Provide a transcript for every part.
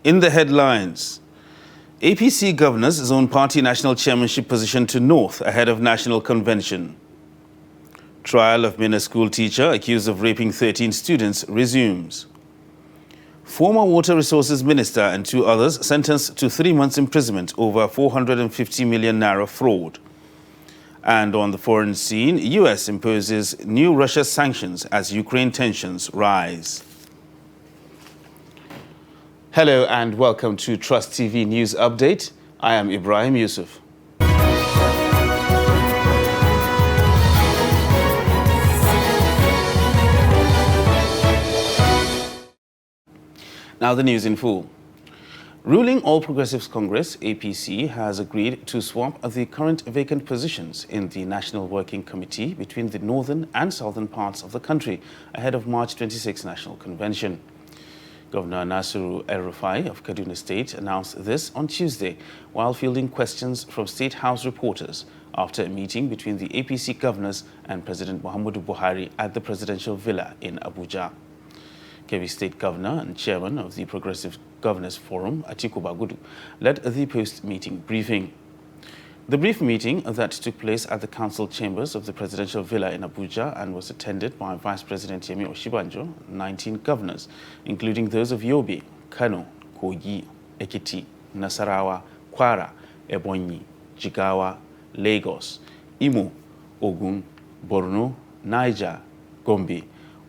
In the headlines, APC governors zone party national chairmanship position to North ahead of national convention. Trial of Minna school teacher accused of raping 13 students resumes. Former Water Resources Minister and 2 others sentenced to 3 months imprisonment over 450 million naira fraud. And on the foreign scene, US imposes new Russia sanctions as Ukraine tensions rise. Hello and welcome to Trust TV News Update. I am Ibrahim Yusuf. Now the news in full. Ruling All Progressives Congress, APC, has agreed to swap the current vacant positions in the National Working Committee between the northern and southern parts of the country ahead of March 26 National Convention. Governor Nasiru El-Rufai of Kaduna State announced this on Tuesday while fielding questions from State House reporters after a meeting between the APC governors and President Muhammadu Buhari at the Presidential Villa in Abuja. Kebbi State Governor and Chairman of the Progressive Governors Forum, Atiku Bagudu, led the post-meeting briefing. The brief meeting that took place at the council chambers of the Presidential Villa in Abuja and was attended by Vice President Yemi Oshibanjo, 19 governors, including those of Yobe, Kano, Kogi, Ekiti, Nasarawa, Kwara, Ebonyi, Jigawa, Lagos, Imo, Ogun, Borno, Niger, Gombe,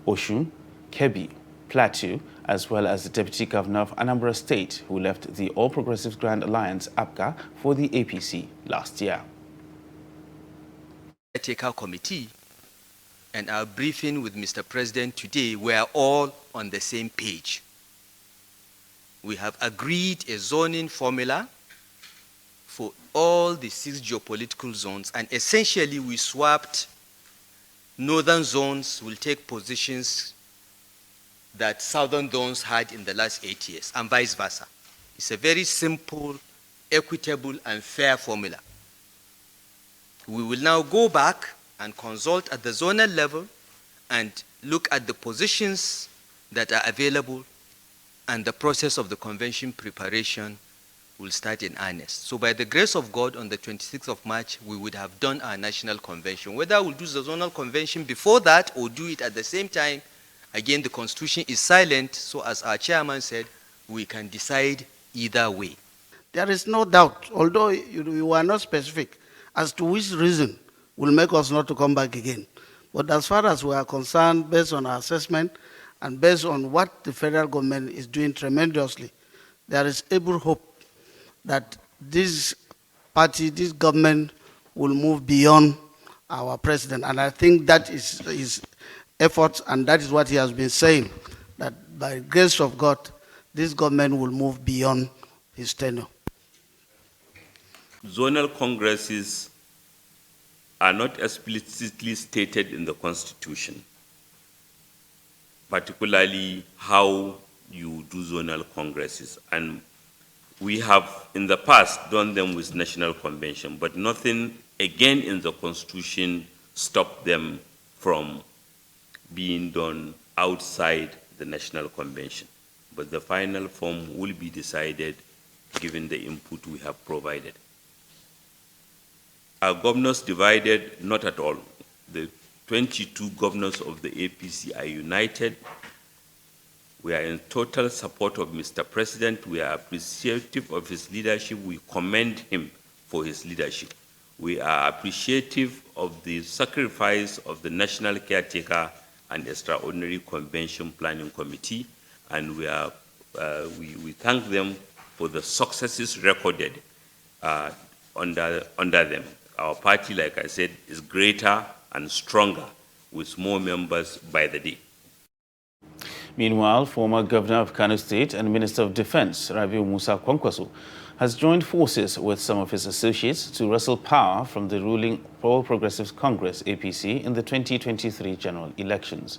Osun, Kebbi, Plateau, as well as the Deputy Governor of Anambra State, who left the All Progressives Grand Alliance, APGA, for the APC last year. Caretaker committee and our briefing with Mr. President today, we are all on the same page. We have agreed a zoning formula for all the 6 geopolitical zones, and essentially we swapped northern zones will take positions that southern zones had in the last 8 years, and vice versa. It's a very simple, equitable, and fair formula. We will now go back and consult at the zonal level and look at the positions that are available, and the process of the convention preparation will start in earnest. So by the grace of God, on the 26th of March, we would have done our national convention. Whether we'll do the zonal convention before that or do it at the same time, again, the Constitution is silent, so as our chairman said, we can decide either way. There is no doubt, although you were not specific, as to which reason will make us not to come back again. But as far as we are concerned, based on our assessment and based on what the federal government is doing tremendously, there is able hope that this party, this government will move beyond our president. And I think that is efforts, and that is what he has been saying, that by the grace of God, this government will move beyond his tenure. Zonal congresses are not explicitly stated in the Constitution, particularly how you do zonal congresses. And we have in the past done them with National Convention, but nothing again in the Constitution stopped them from being done outside the National Convention. But the final form will be decided given the input we have provided. Our governors divided? Not at all. The 22 governors of the APC are united. We are in total support of Mr. President. We are appreciative of his leadership. We commend him for his leadership. We are appreciative of the sacrifice of the National Caretaker and Extraordinary Convention Planning Committee, and we thank them for the successes recorded under them. Our party, like I said, is greater and stronger with more members by the day. Meanwhile, former Governor of Kano State and Minister of Defense, Rabiu Musa Kwankwaso, has joined forces with some of his associates to wrestle power from the ruling All Progressives Congress, APC, in the 2023 general elections.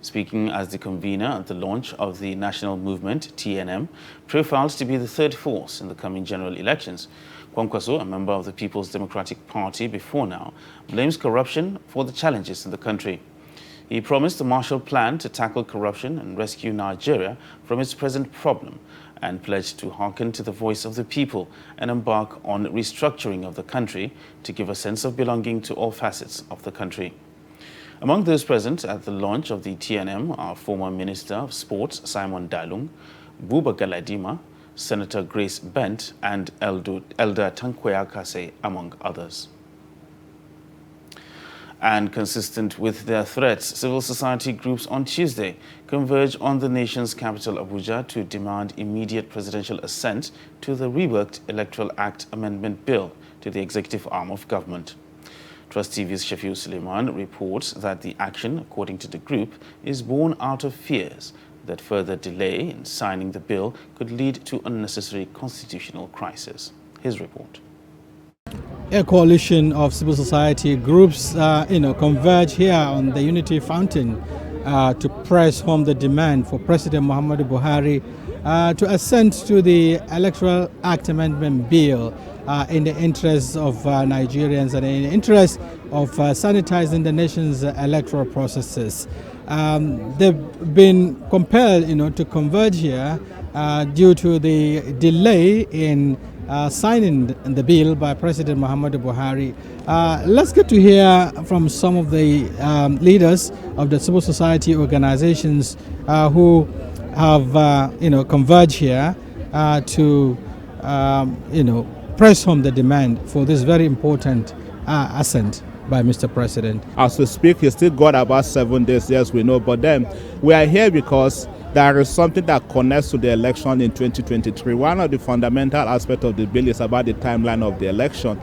Speaking as the convener at the launch of the national movement, TNM, profiled to be the third force in the coming general elections, Kwankwaso, a member of the People's Democratic Party before now, blames corruption for the challenges in the country. He promised a Marshall Plan to tackle corruption and rescue Nigeria from its present problem, and pledged to hearken to the voice of the people and embark on restructuring of the country to give a sense of belonging to all facets of the country. Among those present at the launch of the TNM are former Minister of Sports Simon Dalung, Buba Galadima, Senator Grace Bent, and Elder Tankwea Kase, among others. And consistent with their threats, civil society groups on Tuesday converged on the nation's capital Abuja to demand immediate presidential assent to the reworked Electoral Act Amendment Bill to the executive arm of government. Trust TV's Shafiu Suleiman reports that the action, according to the group, is born out of fears that further delay in signing the bill could lead to unnecessary constitutional crisis. His report. A coalition of civil society groups, converge here on the Unity Fountain to press home the demand for President Muhammadu Buhari to assent to the Electoral Act Amendment Bill in the interest of Nigerians and in the interest of sanitizing the nation's electoral processes. They've been compelled, to converge here due to the delay in signing the bill by President Muhammadu Buhari. Let's get to hear from some of the leaders of the civil society organizations who have, converged here to, press home the demand for this very important assent by Mr. President. As we speak, he's still got about 7 days, yes, we know, but then we are here because there is something that connects to the election in 2023. One of the fundamental aspects of the bill is about the timeline of the election.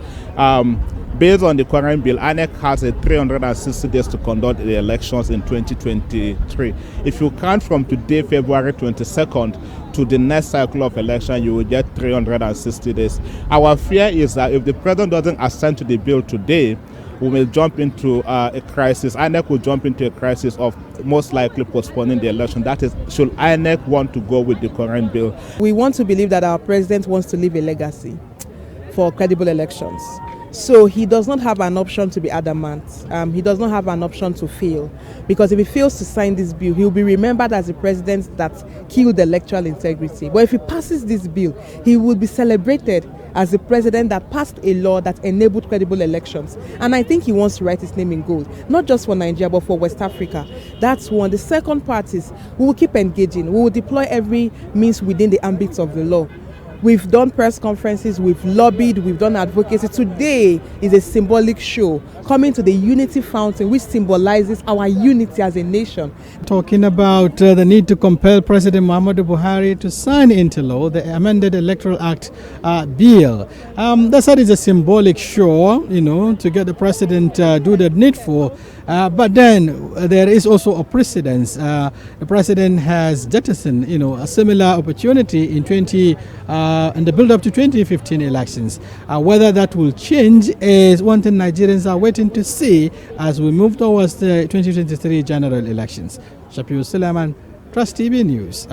Based on the current bill, INEC has 360 days to conduct the elections in 2023. If you count from today, February 22nd, to the next cycle of election, you will get 360 days. Our fear is that if the president doesn't assent to the bill today, we will jump into a crisis. INEC will jump into a crisis of most likely postponing the election. That is, should INEC want to go with the current bill? We want to believe that our president wants to leave a legacy for credible elections. So he does not have an option to be adamant. He does not have an option to fail. Because if he fails to sign this bill, he will be remembered as the president that killed electoral integrity. But if he passes this bill, he will be celebrated as the president that passed a law that enabled credible elections. And I think he wants to write his name in gold, not just for Nigeria, but for West Africa. That's one. The second part is we will keep engaging. We will deploy every means within the ambit of the law. We've done press conferences, we've lobbied, we've done advocacy. Today is a symbolic show coming to the Unity Fountain, which symbolizes our unity as a nation. Talking about the need to compel President Muhammadu Buhari to sign into law the amended Electoral Act bill. They said it's a symbolic show, to get the president do the needful. But then there is also a precedence. The president has jettisoned, a similar opportunity in the build-up to 2015 elections. Whether that will change is one thing Nigerians are waiting to see as we move towards the 2023 general elections. Shafiu Suleiman, Trust TV News.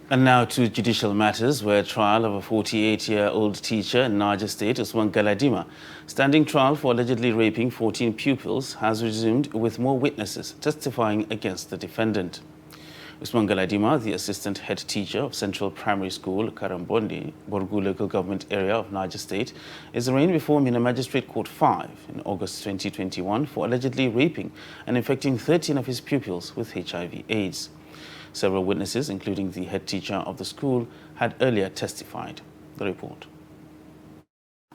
And now to judicial matters, where trial of a 48-year-old teacher in Niger State, Usman Galadima, standing trial for allegedly raping 14 pupils, has resumed with more witnesses testifying against the defendant. Usman Galadima, the assistant head teacher of Central Primary School, Karambondi, Borgu local government area of Niger State, is arraigned before Mina Magistrate Court 5 in August 2021 for allegedly raping and infecting 13 of his pupils with HIV/AIDS. Several witnesses, including the head teacher of the school, had earlier testified. The report.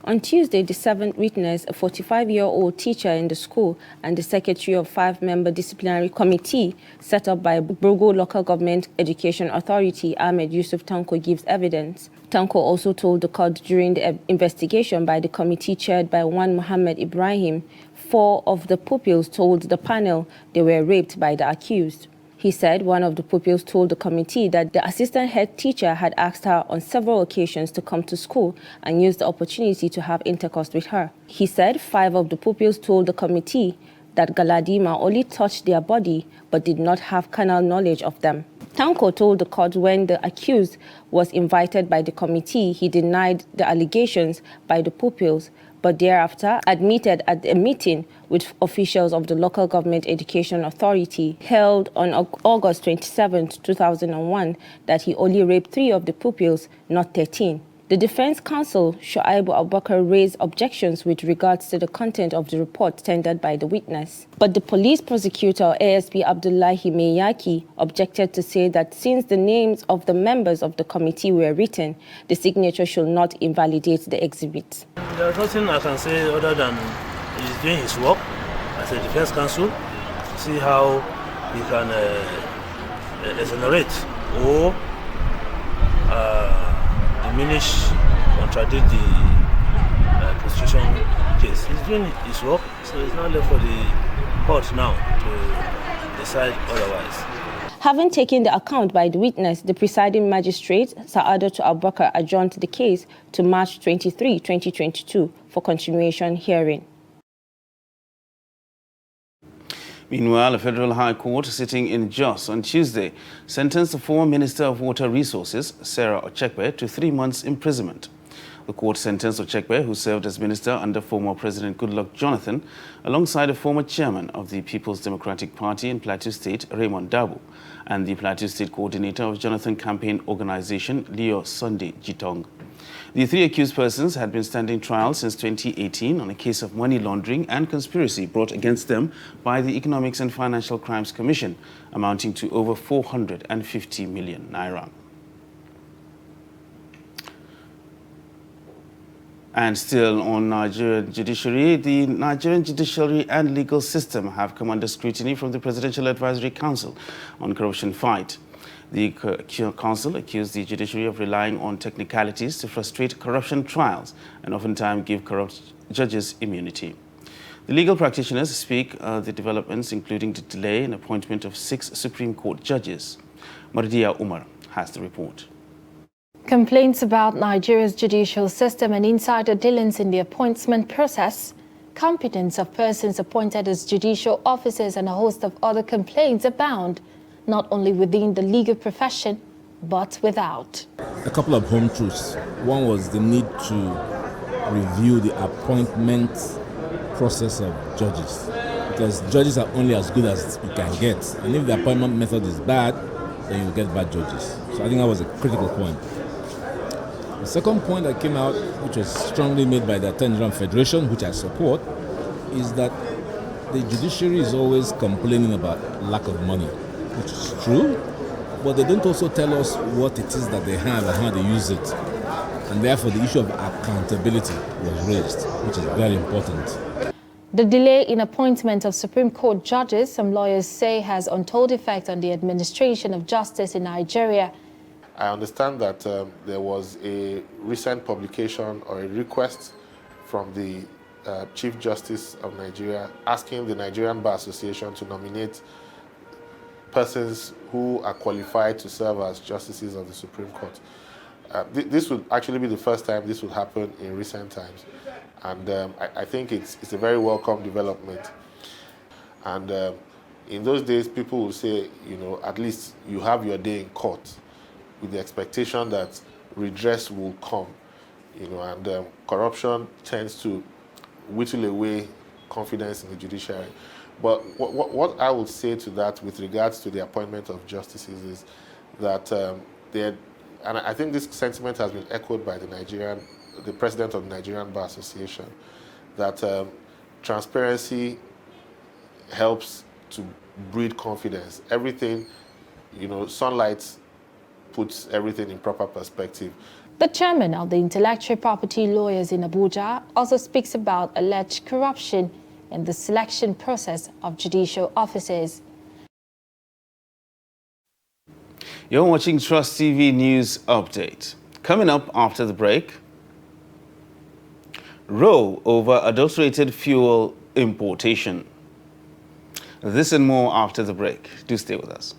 On Tuesday, the seventh witness, a 45-year-old teacher in the school and the secretary of 5-member disciplinary committee set up by Borgu Local Government Education Authority, Ahmed Yusuf Tanko, gives evidence. Tanko also told the court during the investigation by the committee chaired by one Muhammad Ibrahim, 4 of the pupils told the panel they were raped by the accused. He said one of the pupils told the committee that the assistant head teacher had asked her on several occasions to come to school and used the opportunity to have intercourse with her. He said 5 of the pupils told the committee that Galadima only touched their body but did not have carnal knowledge of them. Tanko told the court when the accused was invited by the committee, he denied the allegations by the pupils, but thereafter admitted at a meeting with officials of the Local Government Education Authority held on August 27, 2001, that he only raped 3 of the pupils, not 13. The defense counsel, Shuaibu Abubakar, raised objections with regards to the content of the report tendered by the witness. But the police prosecutor, ASP Abdullahi Meyaki, objected to say that since the names of the members of the committee were written, the signature should not invalidate the exhibit. There's nothing I can say other than he's doing his work as a defense counsel, see how he can exonerate or diminish, contradict the prosecution case. He's doing his work, so it's not left for the court now to decide otherwise. Having taken the account by the witness, the presiding magistrate, Sa'adatu Abubakar, adjourned the case to March 23, 2022 for continuation hearing. Meanwhile, a federal high court sitting in Jos on Tuesday sentenced the former Minister of Water Resources, Sarah Ochekwe, to 3 months imprisonment. The court sentenced Ochekwe, who served as minister under former President Goodluck Jonathan, alongside a former chairman of the People's Democratic Party in Plateau State, Raymond Dabo, and the Plateau State coordinator of Jonathan Campaign Organization, Leo Sunday Jitong. The 3 accused persons had been standing trial since 2018 on a case of money laundering and conspiracy brought against them by the Economics and Financial Crimes Commission, amounting to over 450 million naira. And still on Nigerian judiciary, the Nigerian judiciary and legal system have come under scrutiny from the Presidential Advisory Council on corruption fight. The council accused the judiciary of relying on technicalities to frustrate corruption trials and oftentimes give corrupt judges immunity. The legal practitioners speak the developments, including the delay in appointment of 6 Supreme Court judges. Mardia Umar has the report. Complaints about Nigeria's judicial system and insider dealings in the appointment process, competence of persons appointed as judicial officers, and a host of other complaints abound, not only within the legal profession, but without. A couple of home truths. One was the need to review the appointment process of judges, because judges are only as good as you can get. And if the appointment method is bad, then you get bad judges. So I think that was a critical point. The second point that came out, which was strongly made by the Attorney General Federation, which I support, is that the judiciary is always complaining about lack of money, which is true, but they don't also tell us what it is that they have and how they use it. And therefore the issue of accountability was raised, which is very important. The delay in appointment of Supreme Court judges, some lawyers say, has untold effect on the administration of justice in Nigeria. I understand that there was a recent publication or a request from the Chief Justice of Nigeria asking the Nigerian Bar Association to nominate persons who are qualified to serve as justices of the Supreme Court. This would actually be the first time this would happen in recent times. And I think it's a very welcome development. And in those days, people will say, you know, at least you have your day in court, with the expectation that redress will come, you know, and corruption tends to whittle away confidence in the judiciary. But what I would say to that with regards to the appointment of justices is that and I think this sentiment has been echoed by the president of the Nigerian Bar Association, that transparency helps to breed confidence. Everything, you know, sunlight puts everything in proper perspective. The chairman of the Intellectual Property Lawyers in Abuja also speaks about alleged corruption in the selection process of judicial officers. You're watching Trust TV News Update. Coming up after the break, row over adulterated fuel importation. This and more after the break. Do stay with us.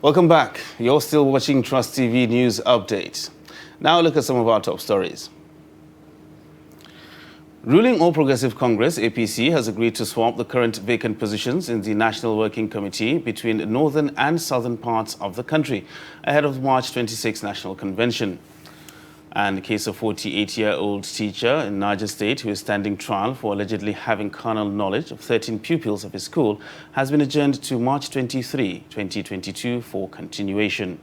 Welcome back. You're still watching Trust TV News Update. Now look at some of our top stories. Ruling All Progressive Congress, APC, has agreed to swap the current vacant positions in the National Working Committee between the northern and southern parts of the country ahead of the March 26 National Convention. And the case of 48-year-old teacher in Niger State who is standing trial for allegedly having carnal knowledge of 13 pupils of his school has been adjourned to March 23, 2022 for continuation.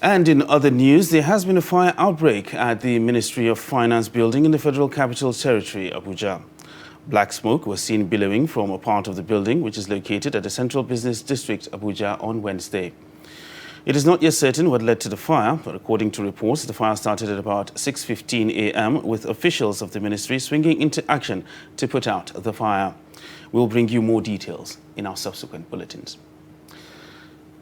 And in other news, there has been a fire outbreak at the Ministry of Finance building in the Federal Capital Territory, Abuja. Black smoke was seen billowing from a part of the building, which is located at the Central Business District, Abuja, on Wednesday. It is not yet certain what led to the fire, but according to reports, the fire started at about 6:15 a.m. with officials of the ministry swinging into action to put out the fire. We'll bring you more details in our subsequent bulletins.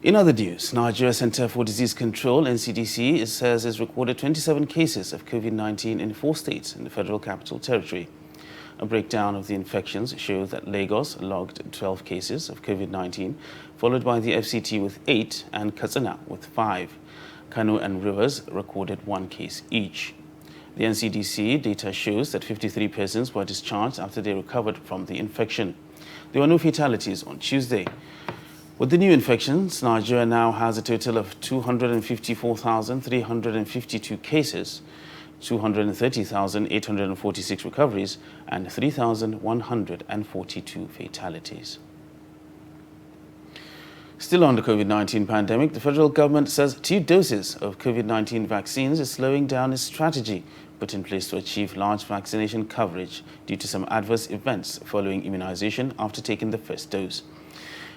In other news, Nigeria Center for Disease Control, NCDC, says it's recorded 27 cases of COVID-19 in 4 states in the Federal Capital Territory. A breakdown of the infections shows that Lagos logged 12 cases of COVID-19, followed by the FCT with 8 and Katsina with 5. Kano and Rivers recorded 1 case each. The NCDC data shows that 53 persons were discharged after they recovered from the infection. There were no fatalities on Tuesday. With the new infections, Nigeria now has a total of 254,352 cases, 230,846 recoveries, and 3,142 fatalities. Still on the COVID-19 pandemic, the federal government says 2 doses of COVID-19 vaccines is slowing down its strategy put in place to achieve large vaccination coverage due to some adverse events following immunization after taking the first dose.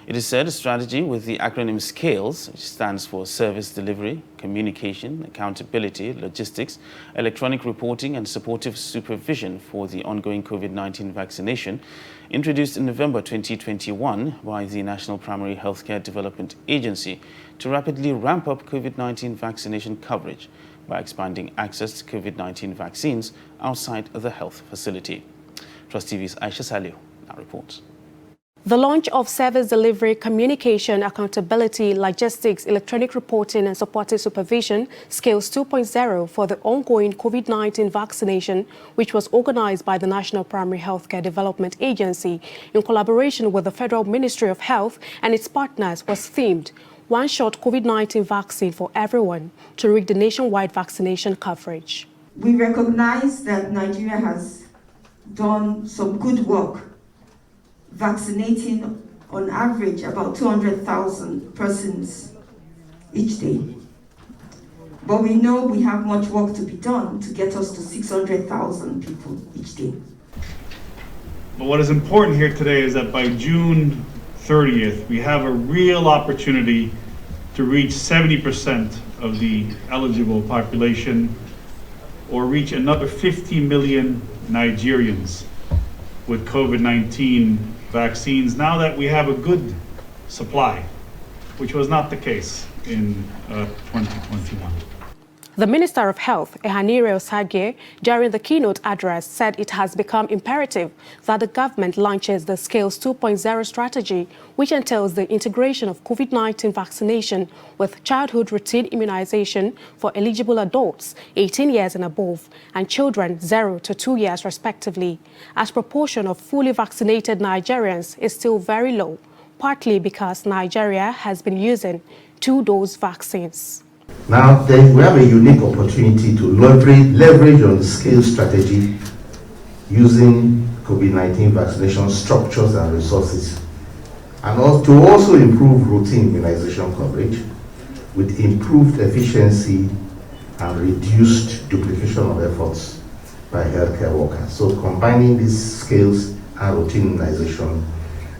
It is said a strategy with the acronym SCALES, which stands for Service Delivery, Communication, Accountability, Logistics, Electronic Reporting and Supportive Supervision for the ongoing COVID-19 vaccination, introduced in November 2021 by the National Primary Healthcare Development Agency to rapidly ramp up COVID-19 vaccination coverage by expanding access to COVID-19 vaccines outside the health facility. Trust TV's Aisha Salio now reports. The launch of Service Delivery, Communication, Accountability, Logistics, Electronic Reporting and Supportive Supervision, Scales 2.0 for the ongoing COVID-19 vaccination, which was organized by the National Primary Healthcare Development Agency in collaboration with the Federal Ministry of Health and its partners, was themed One-Shot COVID-19 Vaccine for Everyone to reach the nationwide vaccination coverage. We recognize that Nigeria has done some good work vaccinating on average about 200,000 persons each day. But we know we have much work to be done to get us to 600,000 people each day. But what is important here today is that by June 30th, we have a real opportunity to reach 70% of the eligible population or reach another 50 million Nigerians with COVID-19 vaccines now that we have a good supply, which was not the case in 2021. The Minister of Health, Ehanire Osagye, during the keynote address said it has become imperative that the government launches the Scales 2.0 strategy, which entails the integration of COVID-19 vaccination with childhood routine immunization for eligible adults 18 years and above and children 0 to 2 years respectively, as proportion of fully vaccinated Nigerians is still very low, partly because Nigeria has been using 2-dose vaccines. Now, we have a unique opportunity to leverage on the SCALE strategy using COVID-19 vaccination structures and resources, and also improve routine immunization coverage with improved efficiency and reduced duplication of efforts by healthcare workers. So combining these SCALES and routine immunization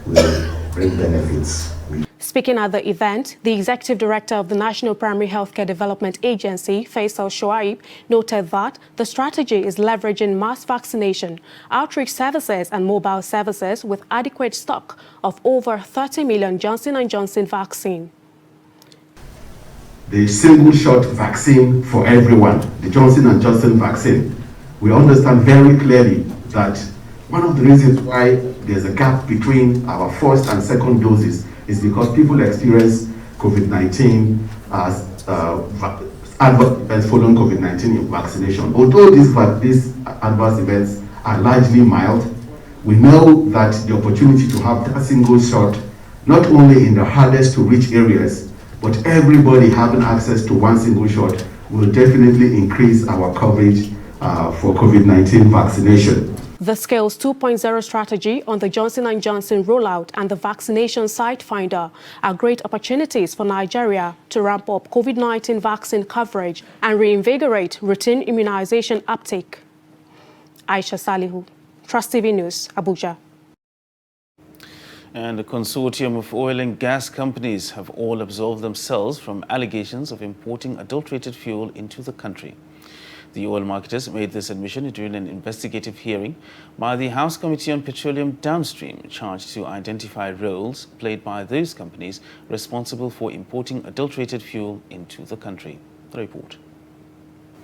will bring benefits. Speaking at the event, the Executive Director of the National Primary Healthcare Development Agency, Faisal Shoaib, noted that the strategy is leveraging mass vaccination, outreach services and mobile services with adequate stock of over 30 million Johnson & Johnson vaccine. The single-shot vaccine for everyone, the Johnson & Johnson vaccine, we understand very clearly that one of the reasons why there's a gap between our first and second doses is because people experience COVID-19 as adverse events following COVID-19 vaccination. Although these adverse events are largely mild, we know that the opportunity to have that single shot, not only in the hardest to reach areas, but everybody having access to one single shot, will definitely increase our coverage for COVID-19 vaccination. The Scales 2.0 strategy on the Johnson & Johnson rollout and the vaccination site finder are great opportunities for Nigeria to ramp up COVID-19 vaccine coverage and reinvigorate routine immunization uptake. Aisha Salihu, Trust TV News, Abuja. And a consortium of oil and gas companies have all absolved themselves from allegations of importing adulterated fuel into the country. The oil marketers made this admission during an investigative hearing by the House Committee on Petroleum Downstream, charged to identify roles played by those companies responsible for importing adulterated fuel into the country. The report.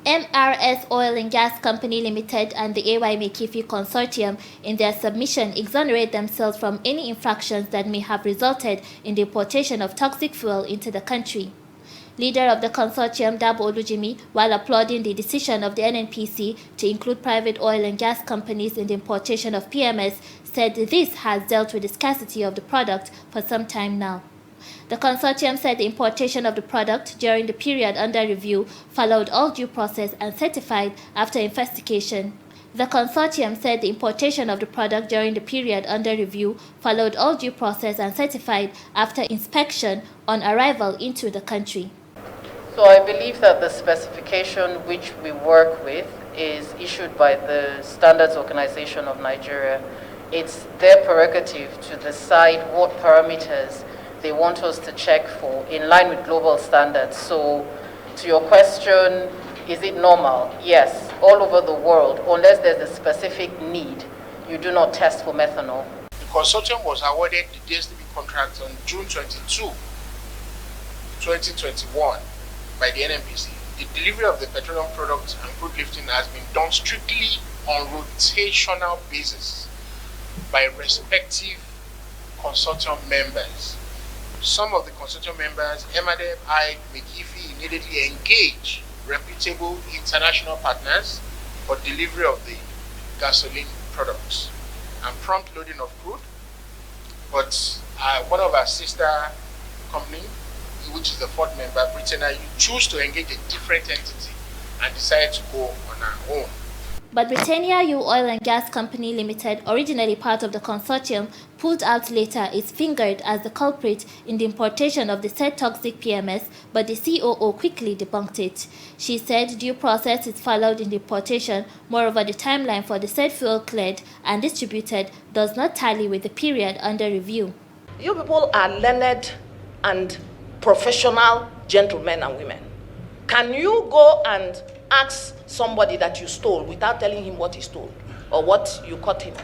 MRS Oil and Gas Company Limited and the AY Mekifi Consortium in their submission exonerate themselves from any infractions that may have resulted in the importation of toxic fuel into the country. Leader of the consortium, Dabo Olujimi, while applauding the decision of the NNPC to include private oil and gas companies in the importation of PMS, said this has dealt with the scarcity of the product for some time now. The consortium said the importation of the product during the period under review followed all due process and certified after investigation. The consortium said the importation of the product during the period under review followed all due process and certified after inspection on arrival into the country. So I believe that the specification which we work with is issued by the Standards Organization of Nigeria. It's their prerogative to decide what parameters they want us to check for in line with global standards. So to your question, is it normal? Yes, all over the world, unless there's a specific need, you do not test for methanol. The consortium was awarded the DSTB contract on June 22, 2021 by the NNPC. The delivery of the petroleum products and crude lifting has been done strictly on rotational basis by respective consortium members. Some of the consortium members, Emadeb, I, Mekifi, immediately engage reputable international partners for delivery of the gasoline products and prompt loading of crude. But one of our sister company, which is the fourth member, Britannia, you choose to engage a different entity and decide to go on our own. But Britannia U Oil and Gas Company Limited, originally part of the consortium, pulled out later is fingered as the culprit in the importation of the said toxic PMS, but the COO quickly debunked it. She said due process is followed in the importation, moreover the timeline for the said fuel cleared and distributed does not tally with the period under review. You people are learned and professional gentlemen and women. Can you go and ask somebody that you stole without telling him what he stole or what you caught him?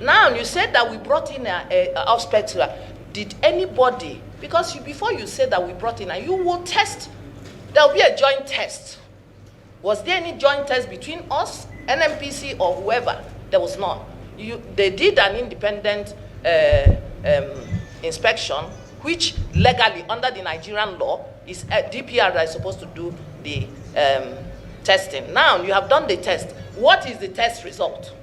Now you said that we brought in a inspector. Did anybody, because before you said that we brought in, and you will test, there will be a joint test. Was there any joint test between us, NNPC or whoever? There was none. They did an independent inspection, which legally under the Nigerian law is DPR that is supposed to do the testing. Now you have done the test. What is the test result?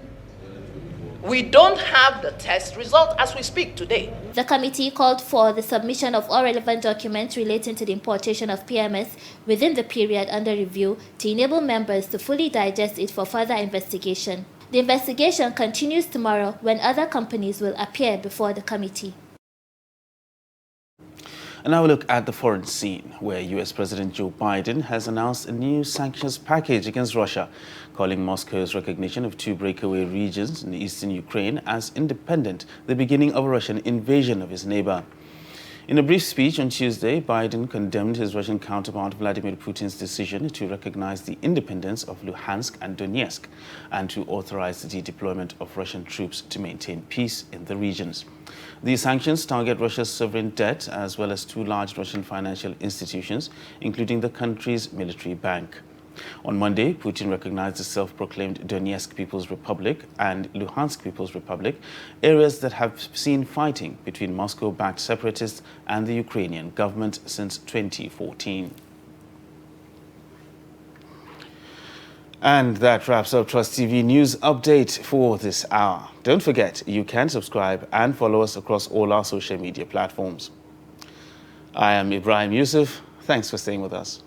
We don't have the test result as we speak today. The committee called for the submission of all relevant documents relating to the importation of PMS within the period under review to enable members to fully digest it for further investigation. The investigation continues tomorrow when other companies will appear before the committee. And now we look at the foreign scene, where US President Joe Biden has announced a new sanctions package against Russia, calling Moscow's recognition of two breakaway regions in eastern Ukraine as independent, the beginning of a Russian invasion of his neighbor. In a brief speech on Tuesday, Biden condemned his Russian counterpart Vladimir Putin's decision to recognize the independence of Luhansk and Donetsk and to authorize the deployment of Russian troops to maintain peace in the regions. These sanctions target Russia's sovereign debt as well as two large Russian financial institutions, including the country's military bank. On Monday, Putin recognized the self-proclaimed Donetsk People's Republic and Luhansk People's Republic, areas that have seen fighting between Moscow-backed separatists and the Ukrainian government since 2014. And that wraps up Trust TV News Update for this hour. Don't forget, you can subscribe and follow us across all our social media platforms. I am Ibrahim Yusuf. Thanks for staying with us.